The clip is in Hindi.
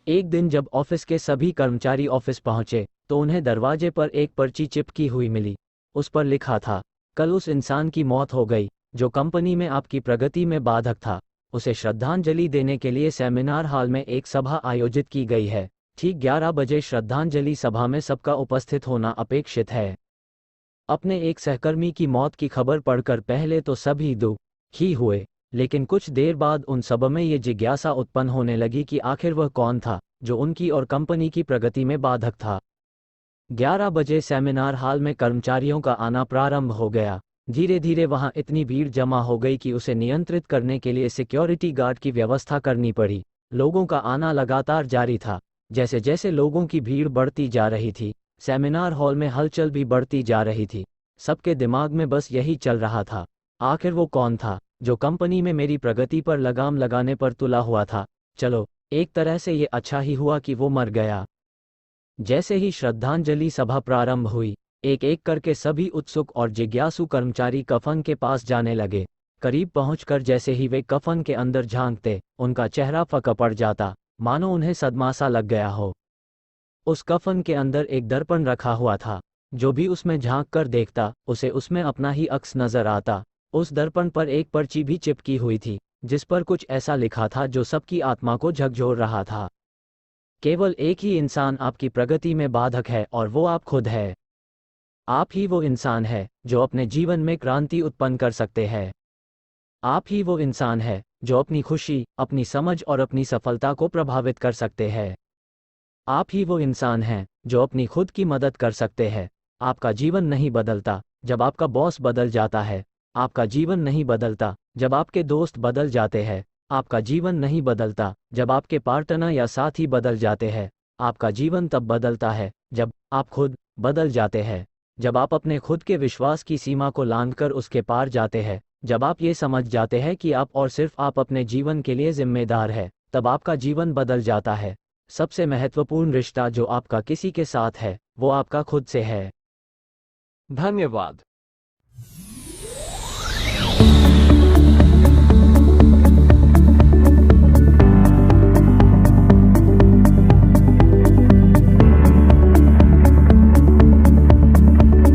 एक दिन जब ऑफिस के सभी कर्मचारी ऑफिस पहुंचे तो उन्हें दरवाजे पर एक पर्ची चिपकी हुई मिली। उस पर लिखा था, कल उस इंसान की मौत हो गई जो कंपनी में आपकी प्रगति में बाधक था। उसे श्रद्धांजलि देने के लिए सेमिनार हॉल में एक सभा आयोजित की गई है। ठीक 11 बजे श्रद्धांजलि सभा में सबका उपस्थित होना अपेक्षित है। अपने एक सहकर्मी की मौत की खबर पढ़कर पहले तो सभी दुखी हुए, लेकिन कुछ देर बाद उन सब में ये जिज्ञासा उत्पन्न होने लगी कि आखिर वह कौन था जो उनकी और कंपनी की प्रगति में बाधक था। 11 बजे सेमिनार हॉल में कर्मचारियों का आना प्रारंभ हो गया। धीरे धीरे वहां इतनी भीड़ जमा हो गई कि उसे नियंत्रित करने के लिए सिक्योरिटी गार्ड की व्यवस्था करनी पड़ी। लोगों का आना लगातार जारी था। जैसे जैसे लोगों की भीड़ बढ़ती जा रही थी, सेमिनार हॉल में हलचल भी बढ़ती जा रही थी। सबके दिमाग में बस यही चल रहा था, आखिर वो कौन था जो कंपनी में मेरी प्रगति पर लगाम लगाने पर तुला हुआ था। चलो, एक तरह से ये अच्छा ही हुआ कि वो मर गया। जैसे ही श्रद्धांजलि सभा प्रारंभ हुई, एक एक करके सभी उत्सुक और जिज्ञासु कर्मचारी कफन के पास जाने लगे। करीब पहुंचकर जैसे ही वे कफन के अंदर झांकते, उनका चेहरा फंका पड़ जाता, मानो उन्हें सदमा सा लग गया हो। उस कफन के अंदर एक दर्पण रखा हुआ था। जो भी उसमें झांक कर देखता, उसे उसमें अपना ही अक्स नजर आता। उस दर्पण पर एक पर्ची भी चिपकी हुई थी, जिस पर कुछ ऐसा लिखा था जो सबकी आत्मा को झकझोर रहा था। केवल एक ही इंसान आपकी प्रगति में बाधक है और वो आप खुद है। आप ही वो इंसान है जो अपने जीवन में क्रांति उत्पन्न कर सकते हैं। आप ही वो इंसान है जो अपनी खुशी, अपनी समझ और अपनी सफलता को प्रभावित कर सकते हैं। आप ही वो इंसान हैं जो अपनी खुद की मदद कर सकते हैं। आपका जीवन नहीं बदलता जब आपका बॉस बदल जाता है। आपका जीवन नहीं बदलता जब आपके दोस्त बदल जाते हैं। आपका जीवन नहीं बदलता जब आपके पार्टनर या साथी बदल जाते हैं। आपका जीवन तब बदलता है जब आप खुद बदल जाते हैं। जब आप अपने खुद के विश्वास की सीमा को लांघकर उसके पार जाते हैं, जब आप ये समझ जाते हैं कि आप और सिर्फ आप अपने जीवन के लिए जिम्मेदार हैं, तब आपका जीवन बदल जाता है। सबसे महत्वपूर्ण रिश्ता जो आपका किसी के साथ है, वो आपका खुद से है। धन्यवाद।